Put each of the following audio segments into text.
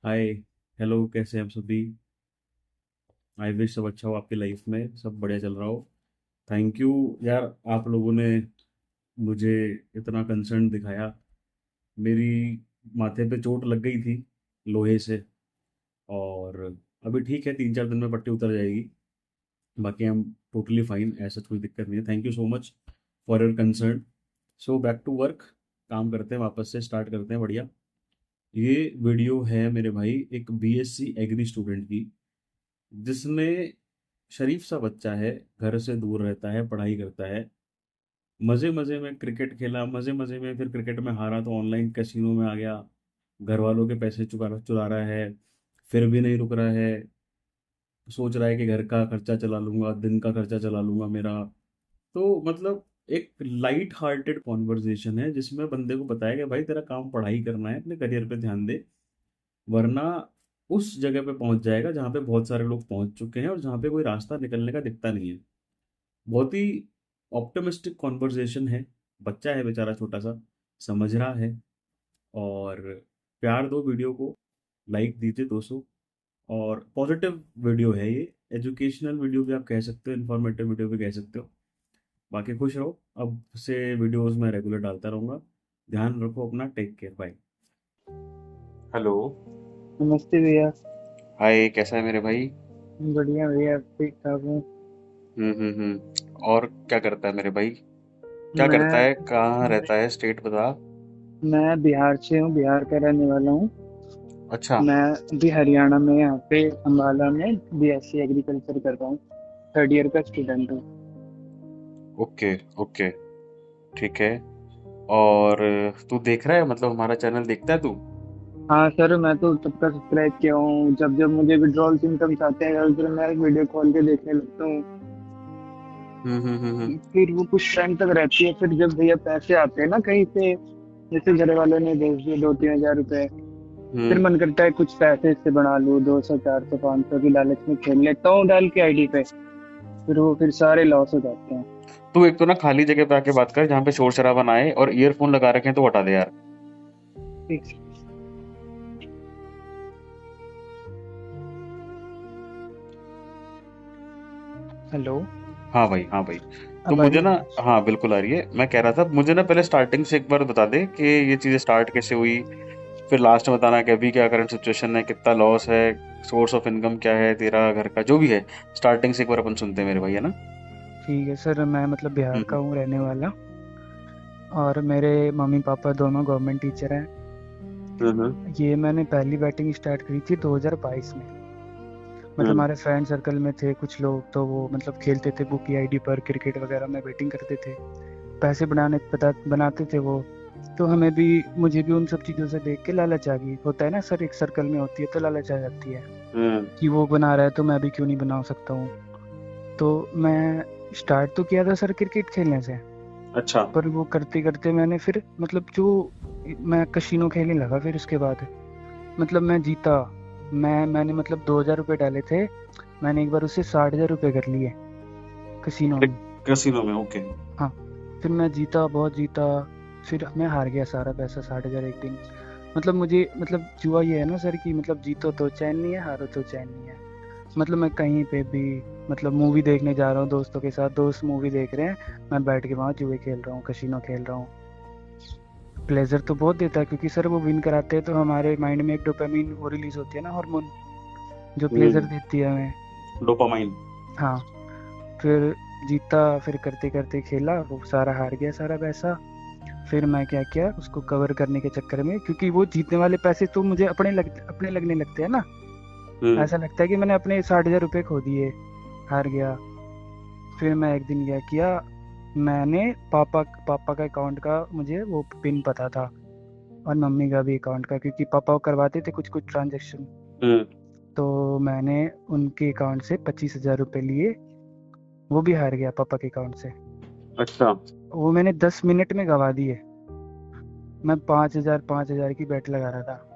हाय। Hello, कैसे हैं आप सभी? आई विश सब अच्छा हो, आपकी लाइफ में सब बढ़िया चल रहा हो। थैंक यू यार, आप लोगों ने मुझे इतना कंसर्न दिखाया। मेरी माथे पे चोट लग गई थी लोहे से, और अभी ठीक है, 3-4 दिन में पट्टी उतर जाएगी। बाकी हम टोटली फाइन, ऐसा कोई दिक्कत नहीं है। Thank you so much for your concern. So back to work, काम करते हैं, वापस से स्टार्ट करते हैं। बढ़िया। ये वीडियो है मेरे भाई एक बीएससी एग्री स्टूडेंट की, जिसमें शरीफ सा बच्चा है, घर से दूर रहता है, पढ़ाई करता है, मज़े मज़े में क्रिकेट खेला, मज़े मज़े में फिर क्रिकेट में हारा तो ऑनलाइन कैसीनो में आ गया, घर वालों के पैसे चुका चुरा रहा है, फिर भी नहीं रुक रहा है। सोच रहा है कि घर का खर्चा चला लूंगा, दिन का खर्चा चला लूंगा मेरा। तो मतलब एक लाइट हार्टेड कॉन्वर्जेशन है, जिसमें बंदे को बताया कि भाई तेरा काम पढ़ाई करना है, अपने करियर पे ध्यान दे, वरना उस जगह पे पहुंच जाएगा जहाँ पे बहुत सारे लोग पहुंच चुके हैं और जहाँ पे कोई रास्ता निकलने का दिखता नहीं है। बहुत ही ऑप्टिमिस्टिक कॉन्वर्जेशन है। बच्चा है बेचारा, छोटा सा, समझ रहा है। और प्यार दो वीडियो को, लाइक दीजिए 200। और पॉजिटिव वीडियो है ये, एजुकेशनल वीडियो भी आप कह सकते हो, इन्फॉर्मेटिव वीडियो भी कह सकते हो। बाकी खुश रहो, अब से वीडियोस मैं रेगुलर डालता रहूँगा। ध्यान रखो अपना, टेक केयर, बाय। हेलो। नमस्ते भैया। हाय, कैसा है मेरे भाई? बढ़िया भैया, ठीक ठाक हूँ। और क्या करता है मेरे भाई? क्या करता मैं है, कहाँ रहता है, स्टेट बता। मैं बिहार से हूँ, बिहार का रहने वाला हूँ। अच्छा। मैं अभी हरियाणा में यहाँ पे अम्बाला में बीएससी एग्रीकल्चर कर रहा हूँ। थर्ड ईयर का स्टूडेंट हूँ। ओके, ओके, ठीक है। और तू देख रहा है, मतलब हमारा चैनल देखता है तू? हाँ सर, मैं तो सबका सब्सक्राइब किया हूँ। जब जब मुझे विड्रॉल सिम्टम्स आते हैं उस दिन मैं वीडियो खोल के देखने लगता हूँ। हम्म। फिर वो कुछ टाइम तक रहती है, फिर जब भैया पैसे आते हैं ना कहीं से, जैसे घर वालों ने भेज दिए 2-3 हज़ार रुपए, फिर हम्म। मन करता है कुछ पैसे इससे बना लूं, 200 400 500 की लालच में खेल लेता हूँ डाल के आईडी पे। फिर सारे लॉस हो जाते हैं। तू एक तो ना खाली जगह पे आके बात कर, जहाँ पे शोर शराबा ना आए, और ईयरफोन लगा रखे हैं तो हटा दे यार। ठीक। हेलो। हाँ भाई, हाँ भाई। तो अब आ रही मुझे है ना, आवाज? हाँ बिल्कुल आ रही है। मैं कह रहा था, मुझे ना पहले स्टार्टिंग से एक बार बता दे कि ये चीज़ें स्टार्ट कैसे हुई, फिर लास्ट में बताना कि अभी क्या करंट सिचुएशन है, कितना लॉस है, सोर्स ऑफ इनकम क्या है तेरा, घर का जो भी है। स्टार्टिंग से एक बार अपन सुनते हैं मेरे भाई, है ना? ठीक है सर, मैं मतलब बिहार का हम्म। हूँ रहने वाला। और मेरे मम्मी पापा दोनों गवर्नमेंट टीचर हैं। हम्म। ये मैंने पहली बैटिंग स्टार्ट करी थी 2022 में। मतलब हम्म। हमारे फ्रेंड सर्कल में थे कुछ लोग, तो वो मतलब खेलते थे बुक की आईडी पर क्रिकेट वगैरह में बैटिंग करते थे। पैसे बनाते थे वो। तो हमें भी, मुझे भी उन सब चीज़ों से देख के लालच आ गई। होता है ना सर, एक सर्कल में होती है तो लालच आ जाती है हम्म। कि वो बना रहा है तो मैं भी क्यों नहीं बना सकता हूँ। तो मैं स्टार्ट तो किया था सर क्रिकेट खेलने से। अच्छा। पर वो करते करते मैंने फिर मतलब जो, मैं कशीनो खेलने लगा फिर उसके बाद। मतलब मैं जीता। मैंने मतलब 2,000 रुपये डाले थे। मैंने एक बार उससे 60,000 रुपये कर लिए कसीनो में। कैसीनो में? ओके। हाँ। फिर मैं जीता, बहुत जीता। फिर मैं हार गया सारा पैसा, 60,000 एक दिन। मतलब मुझे, मतलब जुआ ये है ना सर कि मतलब जीतो तो चैन नहीं है, हारो तो चैन नहीं है। मतलब मैं कहीं पे भी, मतलब मूवी देखने जा रहा हूँ दोस्तों के साथ, दोस्त मूवी देख रहे हैं, मैं बैठ के वहाँ जुए खेल रहा हूँ, कसिनो खेल रहा हूँ। प्लेजर तो बहुत देता है क्योंकि सर वो विन कराते हैं तो हमारे माइंड में एक डोपामिन वो रिलीज होती है ना, हार्मोन, जो प्लेजर हम्म। देती है हमें। डोपामाइन। हाँ। फिर जीता, फिर करते करते खेला, वो सारा हार गया सारा पैसा। फिर मैं क्या किया, उसको कवर करने के चक्कर में, क्योंकि वो जीतने वाले पैसे तो मुझे अपने लगने लगते हैं ना। हम्म। ऐसा लगता है कि मैंने अपने 60,000 रुपये खो दिए, हार गया। फिर मैं एक दिन क्या किया, मैंने पापा पापा का अकाउंट का मुझे वो पिन पता था, और मम्मी का भी अकाउंट का, क्योंकि पापा वो करवाते थे कुछ कुछ ट्रांजेक्शन। हम्म। तो मैंने उनके अकाउंट से 25,000 रुपये लिए। वो भी हार गया पापा के अकाउंट से। अच्छा। वो मैंने 10 मिनट में गवा दिए। मैं 5,000 की बेट लगा रहा था।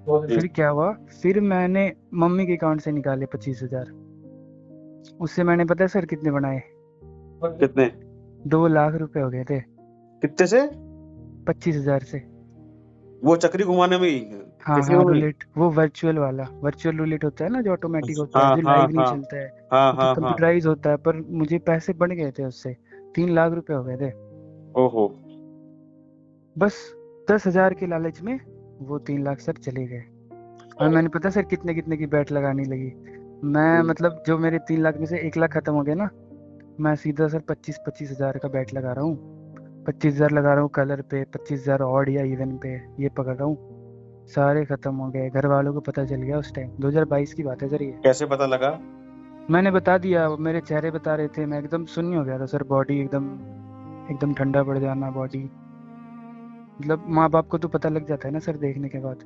हम्म। फिर क्या हुआ, फिर मैंने मम्मी के अकाउंट से निकाले 25,000। उससे मैंने, पता है सर कितने बनाए? कितने? 2 लाख रुपए हो गए थे कितने से? 25,000 से। वो चक्री घुमाने में ही? हाँ कैसे हाँ, हो गई? रूलेट, वो वर्चुअल रूलेट होता है ना, जो ऑटोमेटिक होता है, हाँ जो हाँ लाइव नहीं हाँ चलता है। हाँ वो तो हाँ हाँ। कंप्यूटराइज होता है, पर मुझे पैसे बढ़ गए थे उससे, 3 लाख रुपए हो गए थे। ओहो। बस 10,000 के लालच में वो 3 लाख सर चले गए। और मैंने पता सर कितने कितने की बैट लगाने लगी। मैं मतलब जो मेरे 3 लाख में से 1 लाख खत्म हो गया ना, मैं सीधा सर 25-25 हज़ार का बैट लगा रहा हूँ। 25 हज़ार लगा रहा हूँ कलर पे, 25 हज़ार ऑड या इवन पे, ये पकड़ रहा हूँ। सारे खत्म हो गए, घर वालों को पता चल गया उस टाइम, 2022 की बात है सर ये। कैसे पता लगा? मैंने बता दिया, वो मेरे चेहरे बता रहे थे, मैं एकदम शून्य हो गया था सर, बॉडी एकदम एकदम ठंडा पड़ जाना बॉडी। मतलब माँ बाप को तो पता लग जाता है ना सर देखने के बाद।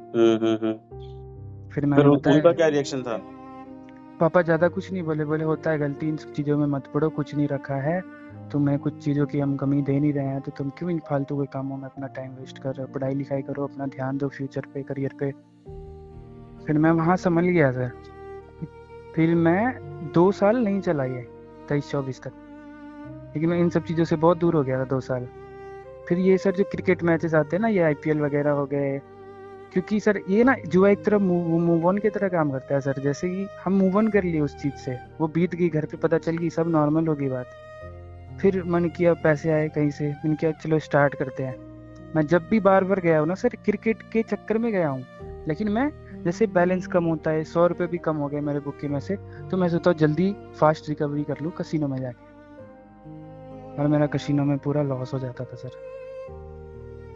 हम्म। फिर फिर मैंने उनका बताया। क्या रिएक्शन था? पापा ज़्यादा कुछ नहीं बोले, बोले होता है गलती, इन सब चीज़ों में मत पड़ो, कुछ नहीं रखा है। तुम्हें कुछ चीज़ों की हम कमी दे नहीं रहे हैं, तो तुम क्यों इन फालतू के कामों में अपना टाइम वेस्ट कर रहे हो, पढ़ाई लिखाई करो, अपना ध्यान दो फ्यूचर पे, करियर पे। फिर मैं वहाँ संभल गया सर। फिर मैं 2 साल नहीं चला ये, 23-24 तक। लेकिन मैं इन सब चीज़ों से बहुत दूर हो गया था 2 साल। फिर ये सर जो क्रिकेट मैचेस आते हैं ना, ये आईपीएल वगैरह हो गए, क्योंकि सर ये ना जुआ एक तरह मूव ऑन की तरह काम करता है सर। जैसे कि हम मूव ऑन कर लिए उस चीज़ से, वो बीत गई, घर पे पता चल गई, सब नॉर्मल हो गई बात। फिर मन किया, पैसे आए कहीं से, मैंने किया चलो स्टार्ट करते हैं। मैं जब भी बार बार गया हूँ ना सर, क्रिकेट के चक्कर में गया हूँ। लेकिन मैं, जैसे बैलेंस कम होता है, 100 रुपये भी कम हो गए मेरे बुक्के में से, तो मैं सोचता हूँ जल्दी फास्ट रिकवरी कर लूँ कसिनो में जाके। और मेरा कसिनो में पूरा लॉस हो जाता था सर।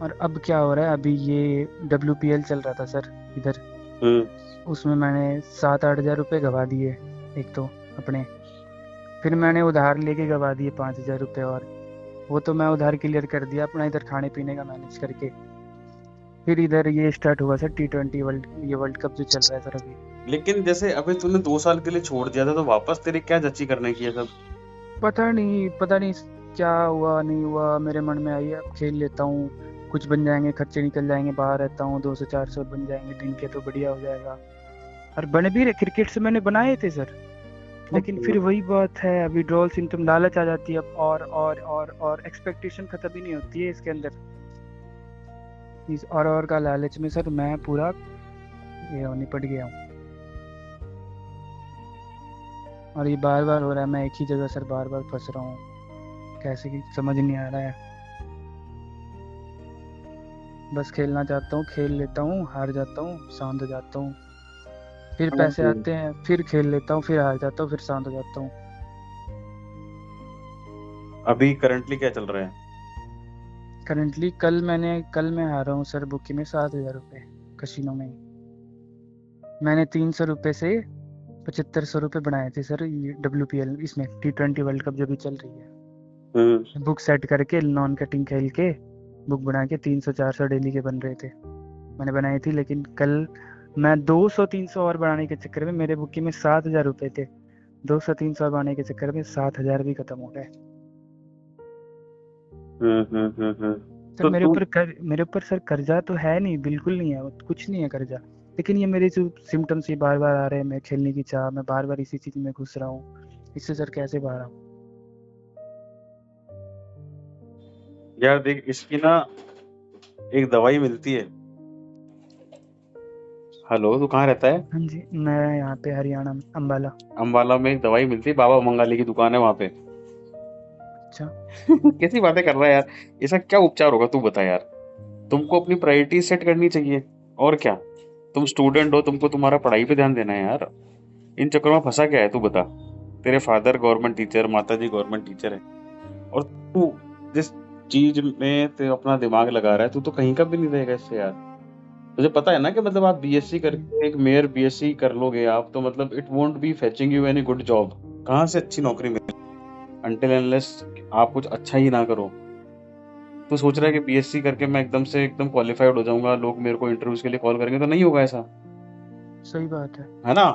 और अब क्या हो रहा है, अभी ये WPL चल रहा था सर इधर, हम्म। उसमें मैंने 7-8 हज़ार रुपये गवा दिए एक तो अपने। फिर मैंने उधार लेके गवा दिए 5 हज़ार रुपये और। वो तो मैं उधार क्लियर कर दिया अपना, इधर खाने पीने का मैनेज करके। फिर इधर ये स्टार्ट हुआ सर T20 वर्ल्ड, ये वर्ल्ड कप जो चल रहा है सर अभी। लेकिन जैसे अभी तूने 2 साल के लिए छोड़ दिया था, तो वापस तेरे क्या जच्ची करने की है सब? पता नहीं क्या हुआ नहीं हुआ, मेरे मन में आई अब खेल लेता हूँ, कुछ बन जाएंगे, खर्चे निकल जाएंगे, बाहर रहता हूँ, 200-400 बन जाएंगे दिन के, तो बढ़िया हो जाएगा। और बने भी रहे, क्रिकेट से मैंने बनाए थे सर। लेकिन फिर वही बात है, विड्रॉल सिम्टम, लालच आ जाती है अब, और एक्सपेक्टेशन खत्म ही नहीं होती है इसके अंदर। इस और का लालच में सर मैं पूरा ये निपट गया हूँ। और ये बार बार हो रहा है, मैं एक ही जगह सर बार बार फंस रहा हूँ, कैसे कि समझ नहीं आ रहा है। बस खेलना चाहता हूँ, खेल लेता हूँ, हार जाता हूँ, शांत हो जाता हूँ। फिर पैसे हम्म। आते हैं, फिर खेल लेता हूँ, फिर हार जाता हूँ, फिर शांत हो जाता हूँ। अभी करंटली क्या चल रहा है? करंटली कल मैं हारा हूँ सर बुकी में 7 हज़ार रुपये कसिनो में ही। मैंने 300 रुपये से 7500 रुपये बनाए थे सर, ये WPL इसमें T20 वर्ल्ड कप जो भी चल रही हम्म। है। बुक सेट करके नॉन कटिंग खेल के बुक बना के 300-400 डेली के बन रहे थे, मैंने बनाई थी। लेकिन कल मैं 200-300 और बढ़ाने के चक्कर में, मेरे बुकी में 7 हज़ार रुपये थे, 200-300 और बढ़ाने के चक्कर में 7 हज़ार भी खत्म हो गए। सर तो तू मेरे ऊपर सर कर्जा तो है नहीं, बिल्कुल नहीं है, कुछ नहीं है कर्जा। लेकिन ये मेरे जो सिम्टम्स ये बार बार आ रहे हैं, मैं खेलने की चाह, मैं बार बार इसी चीज में घुस रहा हूँ, इससे सर कैसे बाहर आऊँ? यार देख, इसकी ना एक दवाई मिलती है। हेलो, तू कहाँ रहता है? हाँ जी, मैं यहाँ पे हरियाणा में, अम्बाला। अम्बाला में एक दवाई मिलती है, बाबा मंगाली की दुकान है वहां पे। अच्छा। कैसी बातें कर रहा है यार? इसका क्या उपचार होगा तू बता यार। तुमको अपनी प्रायोरिटी सेट करनी चाहिए, और क्या। तुम स्टूडेंट हो, तुमको तुम्हारा पढ़ाई पे ध्यान देना है यार। इन चक्करों में फंसा क्या है तू बता। तेरे फादर गवर्नमेंट टीचर, माता जी गवर्नमेंट टीचर है, और तू जिस चीज में ते अपना दिमाग लगा रहा है, तू तो कहीं का भी नहीं रहेगा इससे यार। तुझे पता है ना कि मतलब आप बीएससी करके एक मेयर बीएससी कर लोगे आप, तो मतलब it won't be fetching you any good job. कहाँ से अच्छी नौकरी मिले अनटिल अनलेस आप कुछ अच्छा ही ना करो। तू सोच रहा है कि बीएससी करके मैं एकदम से एकदम क्वालिफाइड हो जाऊंगा, लोग मेरे को इंटरव्यूज के लिए कॉल करेंगे, तो नहीं होगा ऐसा। सही बात है। है ना?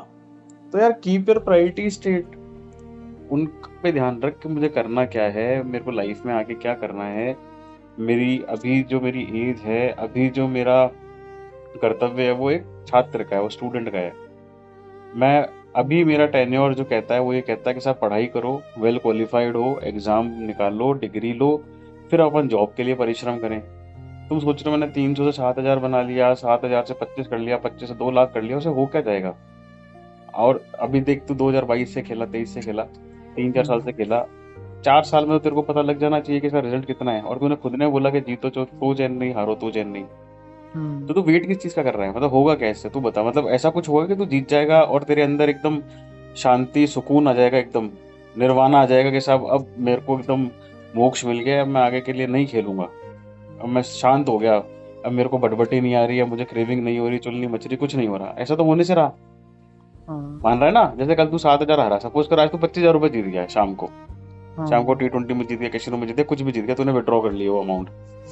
तो यार कीप योर प्रायोरिटी स्टेट। उन पे ध्यान रख कि मुझे करना क्या है, मेरे को लाइफ में आगे क्या करना है। मेरी अभी जो मेरी एज है, अभी जो मेरा कर्तव्य है, वो एक छात्र का है, वो स्टूडेंट का है। मैं अभी मेरा टेन्योर जो कहता है वो ये कहता है कि साहब पढ़ाई करो, वेल क्वालिफाइड हो, एग्जाम निकालो, डिग्री लो, फिर अपन जॉब के लिए परिश्रम करें। तुम सोच रहे हो मैंने 300 से 7,000 बना लिया, 7,000 से 25 कर लिया, 25 से 2 लाख कर लिया, उसे हो क्या जाएगा? और अभी देख, तू 2022 से खेला, 23 से खेला, 3-4 साल से हम्म। खेला, 4 साल में तो तेरे को पता लग जाना चाहिए कि इसका रिजल्ट कितना है। और तूने खुद ने बोला कि जीतो तो चैन नहीं, हारो तो चैन नहीं। तो हम्म। तू वेट किस चीज का कर रहा है? मतलब होगा क्या इससे, तू बता। मतलब ऐसा कुछ होगा कि तू जीत जाएगा और तेरे अंदर एकदम शांति सुकून आ जाएगा, एकदम निर्वाणा आ जाएगा कि साहब अब मेरे को एकदम मोक्ष मिल गया, अब मैं आगे के लिए नहीं खेलूंगा, अब मैं शांत हो गया, अब मेरे को बटबटी नहीं आ रही है, मुझे क्रेविंग नहीं हो रही, चुलनी मच रही, कुछ नहीं हो रहा। ऐसा तो होने से रहा। हाँ। मान रहा है ना? जैसे कल तू 7,000 हारा, सपोज कर आज तू 25,000 रुपये जीत गया है शाम को। शाम को हाँ। T20 में जीत गया, कैसीनो में जीत गया, कुछ भी जीत गया, तूने विड्रॉ कर लिया वो अमाउंट।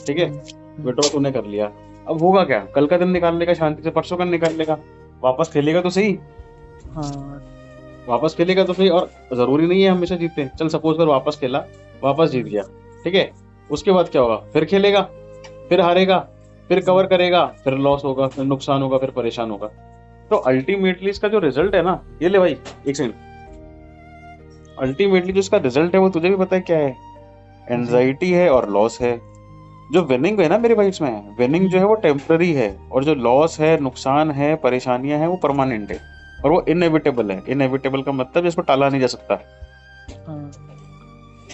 ठीक है, हम्म। हम्म। विड्रॉ तूने कर लिया। अब होगा क्या? कल का दिन निकाल लेगा शांति से, परसों का निकाल लेगा, वापस खेलेगा तो सही, हाँ। वापस खेलेगा तो सही। और जरूरी नहीं है हमेशा जीते। चल सपोज कर वापस खेला, वापस जीत हम्म। गया, ठीक है, उसके बाद क्या होगा? फिर खेलेगा, फिर हारेगा, फिर कवर हम्म। करेगा, फिर लॉस होगा, फिर नुकसान होगा, फिर परेशान होगा। तो अल्टीमेटली इसका जो रिजल्ट है ना, ये ले भाई, एक सेकंड, अल्टीमेटली जो इसका रिजल्ट है वो तुझे भी पता है क्या है? जी। एंजाइटी है और लॉस है। जो विनिंग है ना मेरे भाई, इसमें विनिंग जो है हम्म। वो टेम्पररी है, और जो लॉस है, नुकसान है, परेशानियां हैं, वो परमानेंट है, और वो इनएविटेबल है। इनएविटेबल का मतलब इसको टाला नहीं जा सकता। हाँ।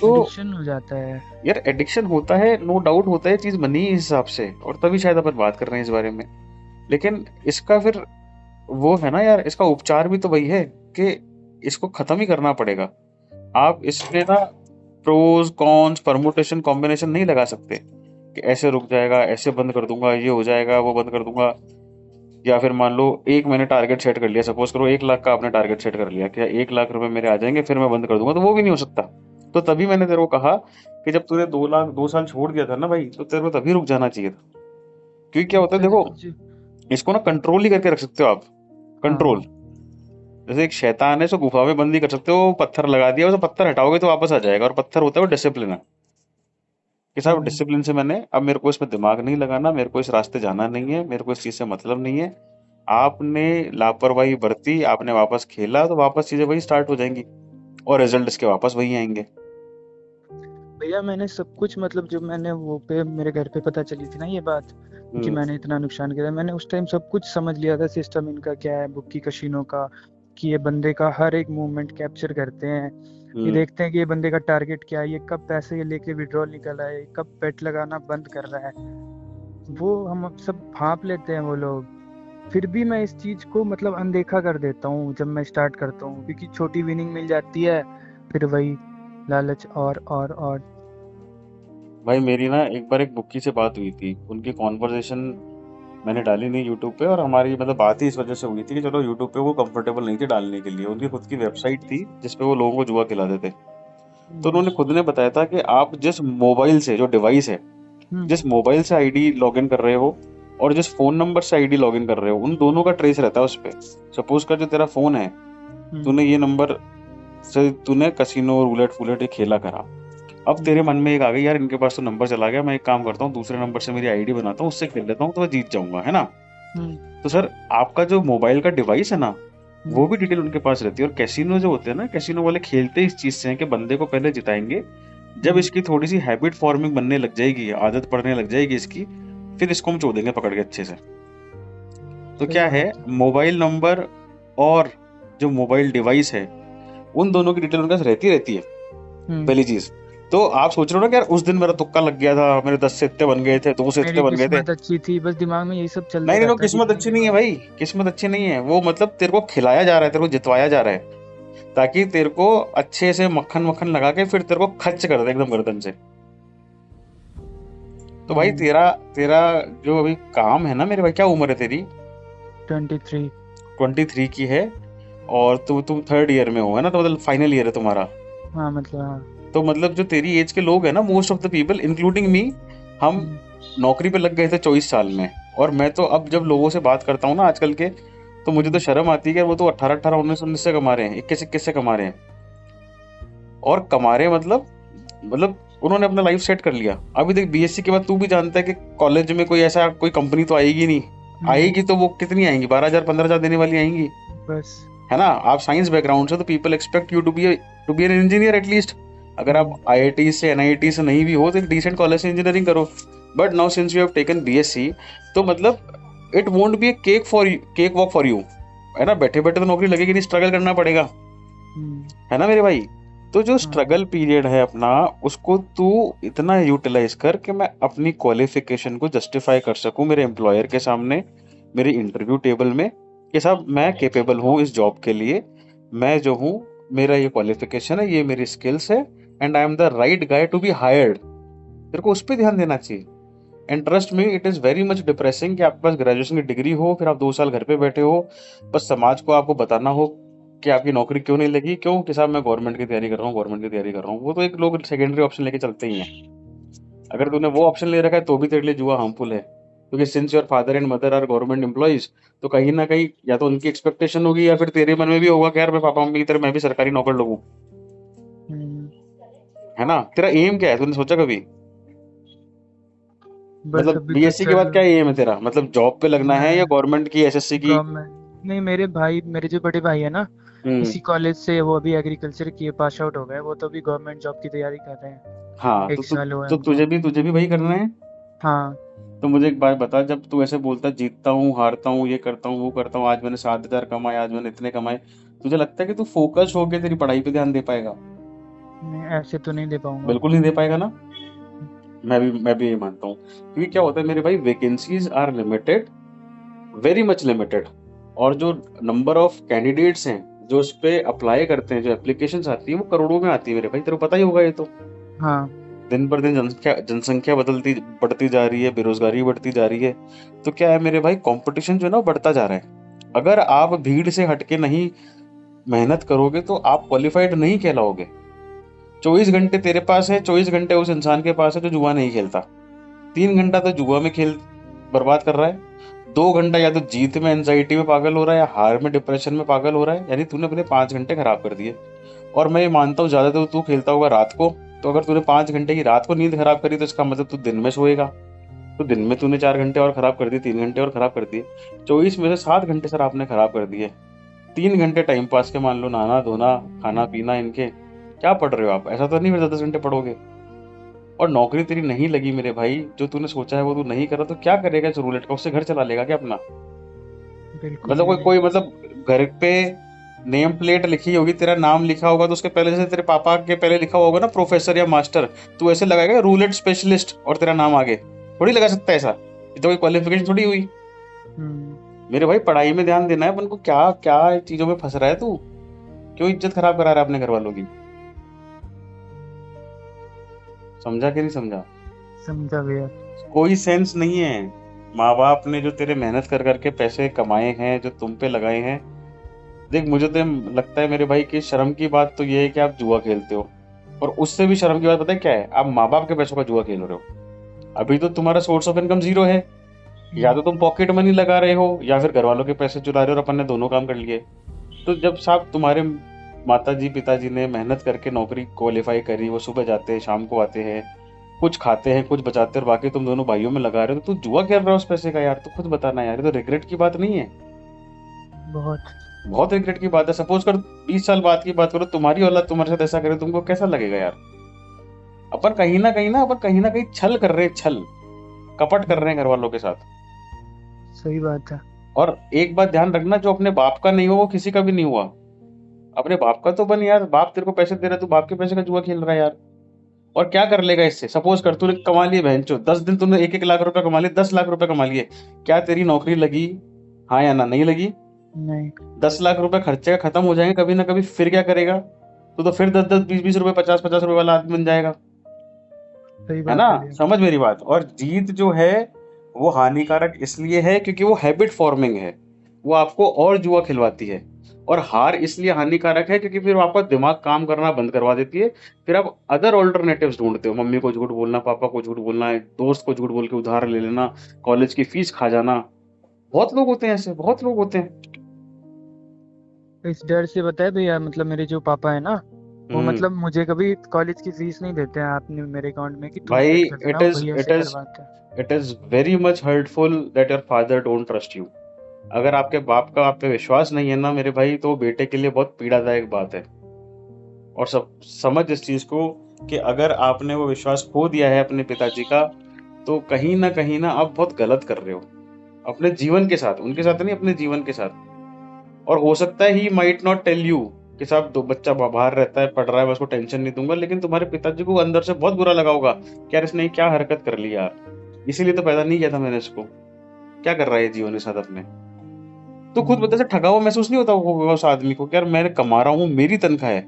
तो एडिक्शन हो जाता है। यार एडिक्शन होता है, नो डाउट होता है, चीज बनी है इस हिसाब से, और तभी शायद अपन बात कर रहे हैं इस बारे में। लेकिन इसका फिर वो है ना यार, इसका उपचार भी तो वही है कि इसको खत्म ही करना पड़ेगा। आप इसके ना प्रोज कॉन्स परमुटेशन कॉम्बिनेशन नहीं लगा सकते कि ऐसे रुक जाएगा, ऐसे बंद कर दूंगा, ये हो जाएगा, वो बंद कर दूंगा। या फिर मान लो एक मैंने टारगेट सेट कर लिया, सपोज करो 1 लाख का आपने टारगेट सेट कर लिया कि 1 लाख रुपए मेरे आ जाएंगे फिर मैं बंद कर दूंगा, तो वो भी नहीं हो सकता। तो तभी मैंने तेरे को कहा कि जब तूने 2 लाख 2 साल छोड़ दिया था ना भाई, तो तेरे को तभी रुक जाना चाहिए था। क्योंकि क्या होता है फिर देखो, जो। इसको ना कंट्रोल ही करके रख सकते हो आप। कंट्रोल, हाँ। जैसे एक शैतान है, सो गुफा में बंद ही कर सकते हो। पत्थर लगा दिया, उसे पत्थर हटाओगे तो वापस आ जाएगा, और पत्थर होता है वो डिसिप्लिन है, कि साहब हम्म। डिसिप्लिन से मैंने, अब मेरे को इसमें दिमाग नहीं लगाना, मेरे को इस रास्ते जाना नहीं है, मेरे को इस चीज से मतलब नहीं है। आपने लापरवाही बरती, आपने वापस खेला, तो वापस चीजें वही स्टार्ट हो जाएंगी, और रिजल्ट इसके वापस वही आएंगे। भैया मैंने सब कुछ मतलब जब मैंने वो पे मेरे घर पे पता चली थी ना ये बात कि हम्म। मैंने इतना नुकसान किया था, मैंने उस टाइम सब कुछ समझ लिया था सिस्टम इनका क्या है, बुक्की कशीनो का, कि ये बंदे का हर एक मूवमेंट कैप्चर करते हैं। ये हम्म। देखते हैं कि ये बंदे का टारगेट क्या है, ये कब पैसे ये लेके विड्रॉल निकल रहा है, ये कब बेट लगाना बंद कर रहा है। वो हम अब सब भांप लेते हैं वो लोग। फिर भी मैं इस चीज को मतलब अनदेखा कर देता हूँ जब मैं स्टार्ट करता हूँ, क्योंकि छोटी विनिंग मिल जाती है, फिर वही लालच और। भाई मेरी ना एक बार एक बुक्की से बात हुई थी, उनकी कॉन्वर्जेशन मैंने डाली नहीं यूट्यूब पे, और हमारी मतलब बात ही इस वजह से हुई थी कि चलो यूट्यूब पे वो कंफर्टेबल नहीं थी डालने के लिए। उनकी खुद की वेबसाइट थी जिसपे वो लोगों को जुआ खिलाते थे। तो हम्म। उन्होंने खुद ने बताया था कि आप जिस मोबाइल से, जो डिवाइस है, हम्म। जिस मोबाइल से आईडी लॉगिन कर रहे हो और जिस फोन नंबर से आईडी लॉगिन कर रहे हो, उन दोनों का ट्रेस रहता है उस पे। सपोज कर जो तेरा फोन है, हम्म। तूने ये नंबर से तूने कसिनो रूलेट फूलेट ये खेला करा, अब हम्म। तेरे मन में एक आ गई, यार इनके पास तो नंबर चला गया, मैं एक काम करता हूँ दूसरे नंबर से मेरी आईडी बनाता हूँ, उससे खेल लेता हूँ, तो मैं जीत जाऊंगा, है ना? हम्म। तो सर आपका जो मोबाइल का डिवाइस है ना, वो हम्म। भी डिटेल उनके पास रहती है। और कैसीनो जो होते हैं ना, कैसीनो वाले खेलते इस चीज से हैं कि बंदे को पहले जिताएंगे, जब हम्म। इसकी थोड़ी सी हैबिट फॉर्मिंग बनने लग जाएगी, आदत पड़ने लग जाएगी इसकी, फिर इसको हम चोदेंगे पकड़ के अच्छे से। तो सही क्या है, बात है। मोबाइल नंबर और जो मोबाइल डिवाइस है, उन दोनों की डिटेल उनके पास रहती रहती है, हम्म। पहली चीज। तो आप सोच रहे हो ना कि यार उस दिन मेरा तुक्का लग गया था, मेरे 10 से इतने बन गए थे, 2 से इतने मेरी बन गए थे। किस्मत अच्छी थी, बस दिमाग में यही सब चलता नहीं नहीं, वो रहता है किस्मत जीतने अच्छी के नहीं है बाद। भाई, किस्मत अच्छी नहीं है वो, मतलब तेरे को खिलाया जा रहा है, तेरे को जितवाया जा रहा है, ताकि तेरे को अच्छे से मक्खन मक्खन लगा के फिर तेरे को खच्च कर दे एकदम गर्दन से। तो भाई हम्म। तेरा तेरा जो अभी काम है ना मेरे भाई, क्या उम्र है तेरी? 23। 23 की है, और तुम थर्ड ईयर में हो, है ना? तो मतलब फाइनल ईयर है तुम्हारा। हाँ मतलब हाँ। तो मतलब जो तेरी एज के लोग हैं ना, most of the people including me, हम हम्म। नौकरी पे लग गए थे 24 साल में। और मैं तो अब जब लोगों से बात करता हूँ ना आजकल के, तो मुझे तो हम्म। शर्म आती है कि वो तो 18-18 19-19 से कमा रहे हैं, 21-21 से कमा रहे हैं। और कमा रहे हैं मतलब उन्होंने अपना लाइफ सेट कर लिया। अभी देख, बीएससी के बाद तू भी जानता है कि कॉलेज में कोई ऐसा कोई कंपनी तो आएगी नहीं। हम्म। आएगी तो वो कितनी आएंगी, 12,000 15,000 देने वाली आएंगी, बस। है ना? आप साइंस बैकग्राउंड से, तो people expect you to be an engineer at least. अगर आप हम्म। आईआईटी से एनआईटी से नहीं भी हो, तो एक डिसेंट कॉलेज से इंजीनियरिंग करो। But now since you have taken BSc, तो मतलब it won't be A cake walk for you, है ना? बैठे बैठे तो नौकरी लगेगी नहीं, स्ट्रगल करना पड़ेगा, हम्म, है ना मेरे भाई? तो जो हाँ। स्ट्रगल पीरियड है अपना, उसको तू इतना यूटिलाइज कर कि मैं अपनी क्वालिफिकेशन को जस्टिफाई कर सकूं मेरे एम्प्लॉयर के सामने, मेरे इंटरव्यू टेबल में, कि साहब मैं केपेबल हूँ इस जॉब के लिए, मैं जो हूँ, मेरा ये क्वालिफिकेशन है, ये मेरी स्किल्स है, and I am the right guy to be hired. तेरे को उस पर ध्यान देना चाहिए। And trust me, it is very much depressing कि आपके पास ग्रेजुएशन की डिग्री हो, फिर आप 2 साल घर पे बैठे हो, बस समाज को आपको बताना हो कि आपकी नौकरी क्यों नहीं लगी, क्यों कि साहब मैं गवर्नमेंट की तैयारी कर रहा हूँ, गवर्नमेंट की तैयारी कर रहा हूँ। वो तो एक लोग सेकेंडरी ऑप्शन लेके चलते ही हैं। अगर हाँ। तूने वो ऑप्शन ले रखा है तो भी तेरे लिए जुआ हार्मफुल है, क्योंकि since your father and mother are government employees, तो कहीं ना कहीं या तो उनकी एक्सपेक्टेशन होगी, या फिर तेरे मन में भी होगा कि यार मैं पापा मम्मी की तरह मैं भी सरकारी नौकर लगूं, हम्म। है ना? तेरा एम क्या है, तूने सोचा कभी? बस मतलब अभी तो बीएससी के बाद चल क्या एम है तेरा? मतलब जॉब पे लगना है या मैं गवर्नमेंट की एसएससी की? गवर्नमेंट नहीं, मेरे जो बड़े भाई है ना, हम्म। इसी कॉलेज से वो अभी एग्रीकल्चर किए पास आउट हो गए, वो तो अभी गवर्नमेंट जॉब की तैयारी कर रहे हैं। हाँ, तो 1 साल हुआ है तो उनको। तुझे भी वही करना है। हाँ। तो मुझे एक बात बता, जब तू ऐसे बोलता जीतता हूँ, हारता हूँ, ये करता हूँ, वो करता हूँ, आज मैंने 7,000 कमाए, आज मैंने इतने कमाए, तुझे लगता है कि तू फोकस होके तेरी पढ़ाई पे ध्यान दे पाएगा? मैं ऐसे तो नहीं दे पाऊंगा। बिल्कुल नहीं दे पाएगा ना। मैं भी ये मानता हूँ, क्योंकि क्या होता है मेरे भाई, vacancies are limited, very much limited. और जो नंबर ऑफ कैंडिडेट्स हैं जो उस पे अप्लाई करते हैं, जो एप्लीकेशंस आती है, वो करोड़ों में आती है मेरे भाई, तेरे को पता ही होगा ये तो। हाँ। दिन पर दिन जनसंख्या जनसंख्या बदलती बढ़ती जा रही है, बेरोजगारी बढ़ती जा रही है, तो क्या है मेरे भाई, कंपटीशन जो है ना वो बढ़ता जा रहा है। अगर आप भीड़ से हटके नहीं मेहनत करोगे तो आप क्वालिफाइड नहीं कहलाओगे। 24 घंटे तेरे पास है, 24 घंटे उस इंसान के पास है जो जुआ नहीं खेलता। 3 घंटा तो जुआ में खेल बर्बाद कर रहा है, 2 घंटा या तो जीत में एंजाइटी में पागल हो रहा है, या हार में डिप्रेशन में पागल हो रहा है, यानी तूने अपने 5 घंटे खराब कर दिए। और मैं ये मानता हूँ ज्यादातर तू खेलता होगा रात को, तो अगर तूने 5 घंटे की रात को नींद खराब करी तो इसका मतलब तू दिन में सोएगा, तो दिन में तूने 4 घंटे और खराब कर दिए, 3 घंटे और खराब कर दिए, 24 में से 7 घंटे सर आपने खराब कर दिए। 3 घंटे टाइम पास के मान लो, नहाना धोना, खाना पीना, इनके क्या पढ़ रहे हो आप? ऐसा तो नहीं फिर 10 घंटे पढ़ोगे। और नौकरी तेरी नहीं लगी मेरे भाई, जो तूने सोचा है वो तू नहीं करा, तो क्या करेगा इस रूलेट का? उससे घर चला लेगा क्या अपना? बिल्कुल मतलब भी कोई नहीं। कोई मतलब घर पे नेम प्लेट लिखी होगी, तेरा नाम लिखा होगा, तो उसके पहले जैसे तेरे पापा के पहले लिखा होगा ना प्रोफेसर या मास्टर, तू ऐसे लगाएगा रूलेट स्पेशलिस्ट और तेरा नाम आगे? थोड़ी लगा सकता है ऐसा, ये तो कोई क्वालिफिकेशन थोड़ी हुई। हम्म। मेरे भाई पढ़ाई में ध्यान देना है अपन को, क्या क्या चीजों में फंस रहा है तू? क्यों इज्जत खराब करा रहा है अपने घर वालों की? समझा कि नहीं समझा? समझा भैया। कोई सेंस नहीं है। माँ बाप ने जो तेरे मेहनत कर करके पैसे कमाए हैं, जो तुम पे लगाए हैं, देख मुझे तो लगता है मेरे भाई कि शर्म की बात तो ये है कि आप जुआ खेलते हो। और उससे भी शर्म की बात पता है क्या है? आप माँ बाप के पैसों का जुआ खेल रहे हो। अभी तो तुम्हारा सोर्स ऑफ इनकम जीरो है, या हम्म। तो तुम पॉकेट मनी लगा रहे हो, या फिर घर वालों के पैसे चुरा रहे हो, और अपन ने दोनों काम कर लिए। तो जब साहब तुम्हारे माता जी पिताजी ने मेहनत करके नौकरी क्वालिफाई करी, वो सुबह जाते हैं शाम को आते हैं, कुछ खाते हैं कुछ बचाते हैं, और बाकी तुम दोनों भाइयों में लगा रहे हो, तो तू जुआ खेल रहा है उस पैसे का यार, तो खुद बताना यार, ये तो रिग्रेट की बात नहीं है? बहुत। बहुत रिग्रेट की बात है। सपोज कर 20 साल बाद की बात करो, तुम्हारी औलाद तुम्हारे साथ ऐसा करे, तुमको कैसा लगेगा यार? अपन कहीं ना कहीं छल कर रहे हैं, छल कपट कर हम्म, रहे हैं घर वालों के साथ। सही बात है। और एक बात ध्यान रखना, जो अपने बाप का नहीं हुआ वो किसी का भी नहीं हुआ। अपने बाप का तो बन यार, बाप तेरे को पैसे दे रहा है, तू बाप के पैसे का जुआ खेल रहा है यार। और क्या कर लेगा इससे? सपोज कर तूने कमा लिए बहनचो 10 दिन, तूने 1-1 लाख रुपए कमा लिए, 10 लाख रुपए कमा लिए, क्या तेरी नौकरी लगी? हाँ या ना? नहीं लगी। नहीं। 10 लाख रुपए खर्चे का खत्म हो जाएंगे कभी ना कभी, फिर क्या करेगा? तो फिर 10-10, 20-20 रुपए, 50-50 रुपए वाला आदमी बन जाएगा, सही है ना? बात है भैया। समझ मेरी बात। और जीत जो है वो हानिकारक इसलिए है क्योंकि वो हैबिट फॉर्मिंग है, वो आपको और जुआ खिलवाती है। और हार इसलिए हानिकारक है क्योंकि फिर वो आपका दिमाग काम करना बंद करवा देती है। फिर आप अदर ऑल्टरनेटिव्स ढूंढते हो, मम्मी को झूठ बोलना, पापा को झूठ बोलना, दोस्त को झूठ बोल के उधार ले लेना, कॉलेज की फीस खा जाना। बहुत लोग होते हैं ऐसे, बहुत लोग होते हैं। इस डर से बताया भैया, मतलब मेरे जो पापा है ना, वो हम्म। मतलब मुझे कभी कॉलेज की फीस नहीं देते हैं आपने मेरे अकाउंट में कि तुम भाई सेट कर देना, इट वो इज भैया इट से इज करवाते हैं। It is very much hurtful that your father don't trust you. अगर आपके बाप का आप पे विश्वास नहीं है ना मेरे भाई, तो बेटे के लिए बहुत पीड़ादायक बात है। और सब समझ इस चीज को, कि अगर आपने वो विश्वास खो दिया है अपने पिताजी का, तो कहीं ना आप बहुत गलत कर रहे हो अपने जीवन के साथ, उनके साथ नहीं, अपने जीवन के साथ। और हो सकता है he might not tell you कि साहब दो बच्चा बाहर रहता है, पढ़ रहा है, मैं उसको टेंशन नहीं दूंगा, लेकिन तुम्हारे पिताजी को अंदर से बहुत बुरा लगा होगा कि यार इसने क्या हरकत कर ली यार, इसीलिए तो पैदा नहीं किया था मैंने इसको, क्या कर रहा है ये जीवन के साथ अपने। तो खुद बता से ठगा हुआ महसूस नहीं होता होगा उस आदमी को कि यार मैं कमा रहा हूँ, मेरी तनख्वाह है,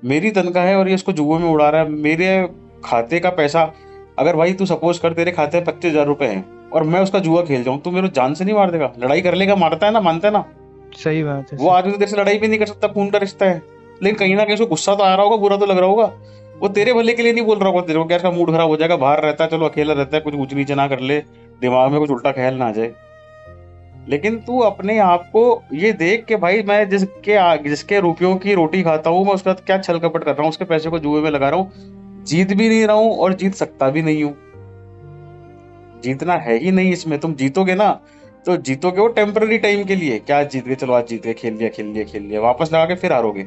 मेरी तनख्वाह है, और ये इसको जुए में उड़ा रहा है मेरे खाते का पैसा। अगर भाई तू सपोज कर तेरे खाते में 25,000 रुपए हैं और मैं उसका जुआ खेल जाऊं, तो मेरे को जान से नहीं मार देगा, लड़ाई कर लेगा, मारता है ना, मानता है ना। सही बात है वो सर। आदमी तो तेरे से लड़ाई भी नहीं कर सकता, खून का रिश्ता है, लेकिन कहीं ना कहीं उसको गुस्सा तो आ रहा होगा, बुरा तो लग रहा होगा। वो तेरे भले के लिए नहीं बोल रहा होगा तेरे को, क्या इसका मूड खराब हो जाएगा, बाहर रहता है, चलो अकेला रहता है, कुछ ऊंच नीचे ना कर ले, दिमाग में कुछ उल्टा ख्याल ना आ जाए। लेकिन तू अपने आप को ये देख के भाई, मैं जिसके रुपयों की रोटी खाता हूँ, मैं उसके साथ क्या छल कपट कर रहा हूँ, उसके पैसे को जुए में लगा रहा हूँ, जीत भी नहीं रहा हूँ और जीत सकता भी नहीं हूँ। जीतना है ही नहीं इसमें, तुम जीतोगे ना तो जीतोगे वो टेम्पररी टाइम के लिए, क्या जीत गए, चलो आज जीत गए, खेल लिया, वापस लगा के फिर हारोगे,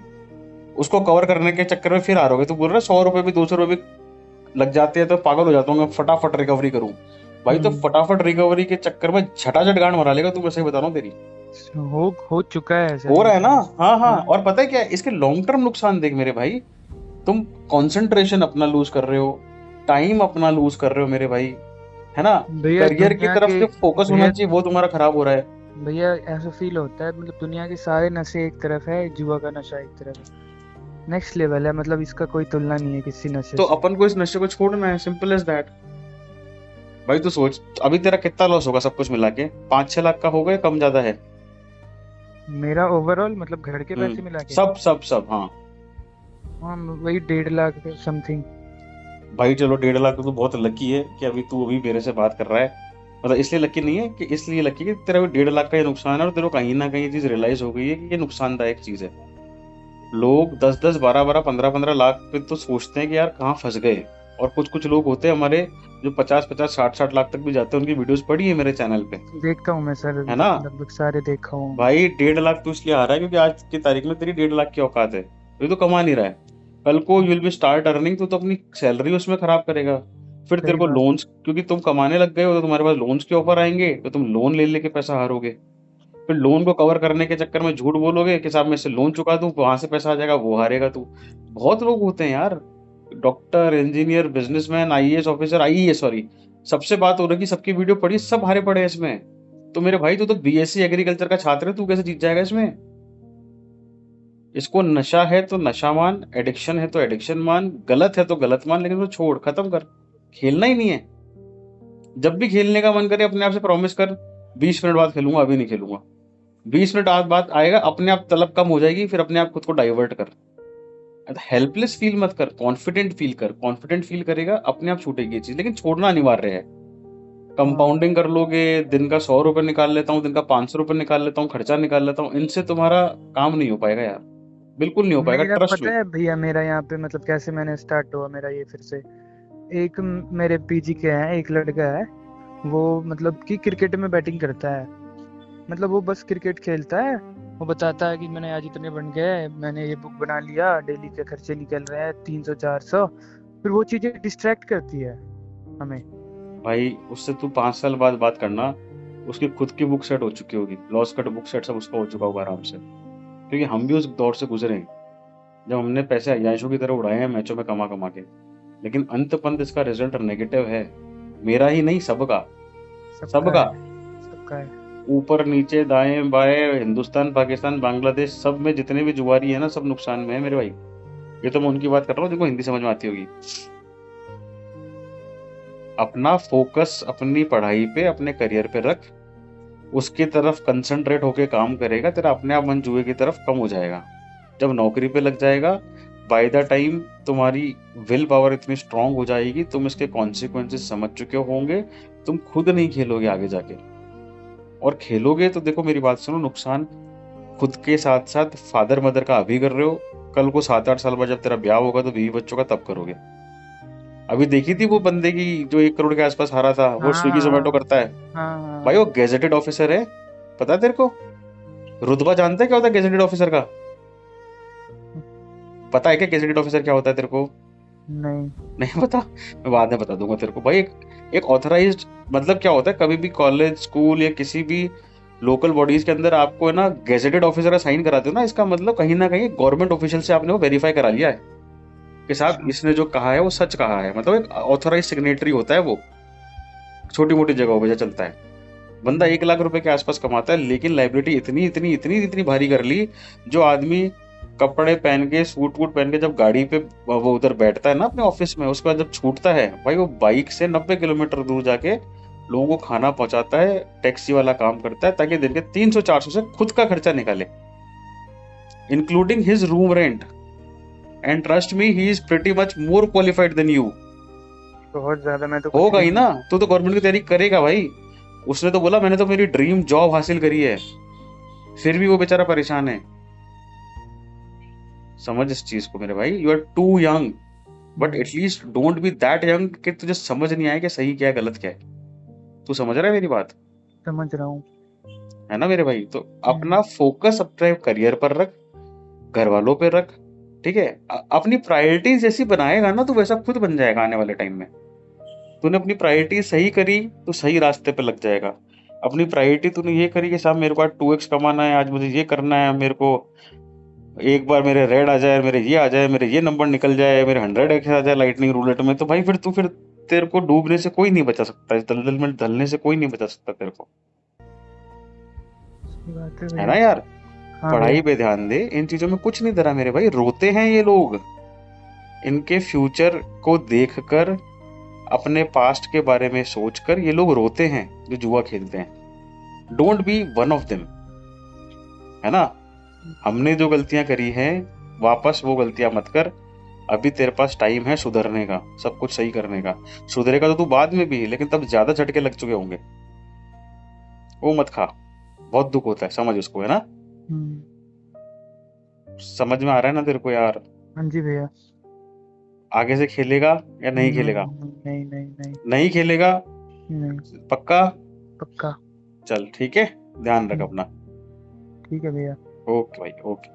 उसको कवर करने के चक्कर में फिर हारोगे। तो बोल रहा 100 रुपए भी 200 रुपए भी लग जाते हैं तो पागल हो जाता हूँ मैं, फटाफट रिकवरी करूँ। भाई तो हम्म। फटाफट रिकवरी के चक्कर में झटाझट गांड मरा लेगा तू, मैं सही बता रहा हूँ तेरी। हो चुका है सर हो ये रहा है ना। सब। हाँ हाँ, हाँ। और पता है क्या है इसके लॉन्ग टर्म नुकसान देख मेरे भाई, तुम कंसंट्रेशन अपना लूज कर रहे हो, टाइम अपना लूज कर रहे हो मेरे भाई, है ना। भैया करियर की दुनिया तरफ के जो फोकस होना भैया चाहिए वो तुम्हारा खराब हो रहा है। भैया ऐसा फील होता है, मतलब दुनिया के सारे नशे एक तरफ है, जुआ का नशा एक तरफ है। नेक्स्ट लेवल है, मतलब इसका कोई तुलना नहीं है किसी नशे तो से। अपन को इस नशे को छोड़ना है, सिंपल एज दैट। भाई तू सोच अभी तेरा कितना लॉस होगा सब कुछ मिला के, 5-6 लाख का होगा या कम ज्यादा है। मेरा ओवरऑल मतलब घर के पैसे मिला के, सब हाँ। हाँ वही 1.5 लाख समथिंग। भाई चलो 1.5 लाख तो तू बहुत लकी है कि अभी तू अभी मेरे से बात कर रहा है, मतलब इसलिए लकी नहीं है कि इसलिए लकी कि तेरा भी 1.5 लाख का ये नुकसान है और तेरे को कहीं ना कहीं ये चीज रियलाइज हो गई है कि ये नुकसानदायक चीज है। लोग 10-10 12-12 15-15 लाख पे तो सोचते हैं कि यार कहाँ फंस गए। और कुछ कुछ लोग होते हैं हमारे जो 50-50 60-60 लाख तक भी जाते हैं, उनकी वीडियोस पड़ी है मेरे चैनल पे, देखता हूँ मैं सर, है ना। लगभग सारे देखा हूँ मैं। भाई 1.5 लाख तो इसलिए आ रहा है क्योंकि आज की तारीख में तेरी 1.5 लाख की औकात है, ये तो कमा नहीं रहा है। कल को you will be start earning तो अपनी सैलरी उसमें खराब करेगा। फिर तेरे सही को बात है। लोन्स, क्योंकि तुम कमाने लग गए हो तो तुम्हारे पास लोन्स के ऑफर आएंगे, तो तुम लोन ले लेके पैसा हारोगे। फिर लोन को कवर करने के चक्कर में झूठ बोलोगे कि साहब मैं इससे लोन चुका दूं, वहां से पैसा आ जाएगा, वो हारेगा तू। बहुत लोग होते हैं यार, doctor, engineer, businessman, IAS officer, IES sorry, सबसे बात हो रही है कि सबकी वीडियो पड़ी, सब हारे पड़े हैं इसमें। तो मेरे भाई तू तो बीएससी एग्रीकल्चर का छात्र है, तू कैसे जीत जाएगा इसमें। इसको नशा है तो नशा मान, एडिक्शन है तो एडिक्शन मान, गलत है तो गलत मान, लेकिन उसको छोड़, खत्म कर, खेलना ही नहीं है। जब भी खेलने का मन करे अपने आप से प्रॉमिस कर 20 मिनट बाद खेलूंगा, अभी नहीं खेलूंगा। 20 मिनट बाद आएगा, अपने आप तलब कम हो जाएगी, फिर अपने आप खुद को डाइवर्ट कर। हेल्पलेस फील मत कर, कॉन्फिडेंट फील कर, कॉन्फिडेंट फील करेगा अपने आप छूटेगी ये चीज, लेकिन छोड़ना अनिवार्य है। हाँ कंपाउंडिंग कर लोगे, दिन का 100 रुपये निकाल लेता हूँ, दिन का 500 रुपये निकाल लेता हूँ, खर्चा निकाल लेता हूँ, इनसे तुम्हारा काम नहीं हो पाएगा यार, बिल्कुल नहीं हो पाएगा, मेरा ट्रस्ट पता मी। है भैया, मेरा यहाँ पे मतलब कैसे मैंने स्टार्ट हुआ मेरा ये फिर से। एक मेरे पीजी के हैं, एक लड़का है, वो मतलब कि क्रिकेट में बैटिंग करता है। मतलब वो बस क्रिकेट खेलता है, वो बताता है कि मैंने आज इतने बन गए, मैंने ये बुक बना लिया, डेली के खर्चे निकल रहे हैं 300-400। फिर वो चीजें डिस्ट्रैक्ट करती है हमें। भाई उससे तू 5 साल बाद बात करना, उसकी खुद की बुक सेट हो चुकी होगी, लॉस कट बुक सेट सब उसका हो चुका होगा आराम से, क्योंकि हम भी उस दौर से गुजरे हैं जब हमने पैसे अयाशों की तरह उड़ाए हैं मैचों में कमा कमा के। लेकिन अंत पंत इसका रिजल्ट नेगेटिव है, मेरा ही नहीं, सबका, सबका सबका। है, सबका है। ऊपर नीचे दाएं बाएं, हिंदुस्तान पाकिस्तान बांग्लादेश, सब में जितने भी जुआरी है ना, सब नुकसान में है मेरे भाई। ये तो मैं उनकी बात कर रहा हूँ जिनको हिंदी समझ में आती होगी। अपना फोकस अपनी पढ़ाई पे, अपने करियर पे रख, उसकी तरफ कंसंट्रेट होके काम करेगा, तेरा अपने आप मन जुए की तरफ कम हो जाएगा। जब नौकरी पे लग जाएगा, बाय द टाइम तुम्हारी विल पावर इतनी स्ट्रांग हो जाएगी, तुम इसके कॉन्सिक्वेंसेस समझ चुके होंगे, तुम खुद नहीं खेलोगे आगे जाके। और खेलोगे तो देखो मेरी बात सुनो, नुकसान खुद के साथ साथ फादर मदर का अभी कर रहे हो, कल को 7-8 साल बाद जब तेरा ब्याह होगा तो बीवी बच्चों का तब करोगे। अभी देखी थी वो बंदे की जो 1 करोड़ के आसपास हारा था, वो हाँ स्विगी जोमेटो हाँ करता है। हाँ भाई वो हाँ। गेजेटेड ऑफिसर है, पता है तेरे को। रुतबा जानते है क्या होता है गेजेटेड ऑफिसर का, पता है क्या गेजेटेड ऑफिसर क्या होता है तेरे को। नहीं। नहीं पता? मैं बाद में बता दूंगा तेरे को भाई। एक ऑथराइज्ड मतलब क्या होता है, कभी भी कॉलेज स्कूल या किसी भी लोकल बॉडीज के अंदर आपको है ना गेजेटेड ऑफिसर का साइन कराते हो ना, इसका मतलब कहीं ना कहीं गवर्नमेंट ऑफिशियल से आपने वो वेरीफाई करा लिया है कि साहब अच्छा। इसने जो कहा है वो सच कहा है। मतलब एक ऑथराइज सिग्नेटरी होता है वो, छोटी मोटी जगहों पे जो चलता है। बंदा हम्म। 1 लाख रुपए के आसपास कमाता है, लेकिन लाइबिलिटी इतनी इतनी इतनी इतनी भारी कर ली। जो आदमी कपड़े पहन के सूट वूट पहन के जब गाड़ी पे वो उधर बैठता है ना अपने ऑफिस में, उसके बाद जब छूटता है भाई, वो बाइक से 90 किलोमीटर दूर जाके लोगों को खाना पहुंचाता है, टैक्सी वाला काम करता है, ताकि दिन के 300 400 से खुद का खर्चा निकाले, including his room rent. And trust me, he is pretty much more qualified than you. बहुत ज्यादा, मैं तो कुछ होगा भी ही नहीं ना, हूँ। तू तो गवर्नमेंट की तैयारी करेगा भाई। उसने तो बोला मैंने तो मेरी ड्रीम जॉब हासिल करी है, फिर भी वो बेचारा परेशान है। समझ इस चीज को मेरे भाई, you are too young, but hmm, at least don't be that young कि तुझे समझ नहीं आए कि सही क्या है गलत क्या है। तू समझ रहा है मेरी बात? समझ रहा हूँ। है ना मेरे भाई? तो अपना हम्म। फोकस अपने करियर पर रख, घर वालों पे रख। ठीक है? अपनी प्रायोरिटीज जैसी बनाएगा ना तो वैसा खुद बन जाएगा आने वाले टाइम में। तूने अपनी प्रायोरिटी सही करी तो सही रास्ते पे लग जाएगा। अपनी प्रायोरिटी तूने ये करी कि साहब मेरे को आज 2x कमाना है, आज मुझे ये करना है, मेरे को एक बार मेरे रेड आ जाए, मेरे ये आ जाए, मेरे ये नंबर निकल जाए, मेरे 100x आ जाए लाइटनिंग रूलेट में, तो भाई फिर तेरे को डूबने से कोई नहीं बचा सकता, इस दलदल में ढलने से कोई नहीं बचा सकता तेरे को। सही बात है है ना भैया। यार? हाँ पढ़ाई भैया। पे ध्यान दे, इन चीजों में कुछ नहीं धरा मेरे भाई। रोते हैं ये लोग इनके फ्यूचर को देखकर, अपने पास्ट के बारे में सोचकर ये लोग रोते हैं जो जुआ खेलते हैं। Don't be one of them. है ना? हमने जो गलतियां करी हैं, वापस वो गलतियां मत कर। अभी तेरे पास टाइम है सुधरने का, सब कुछ सही करने का। सुधरेगा तो तू बाद में भी, लेकिन तब ज्यादा झटके लग चुके होंगे। वो मत खा, बहुत दुख होता है, समझ उसको। है ना? हम्म। समझ में आ रहा है ना तेरे को यार? हाँ जी भैया। आगे से खेलेगा या नहीं खेलेगा? नहीं नहीं नहीं। नहीं खेलेगा? नहीं। पक्का? पक्का। चल ठीक है, ध्यान रख हम्म। अपना। ठीक है भैया। ओके भाई, ओके।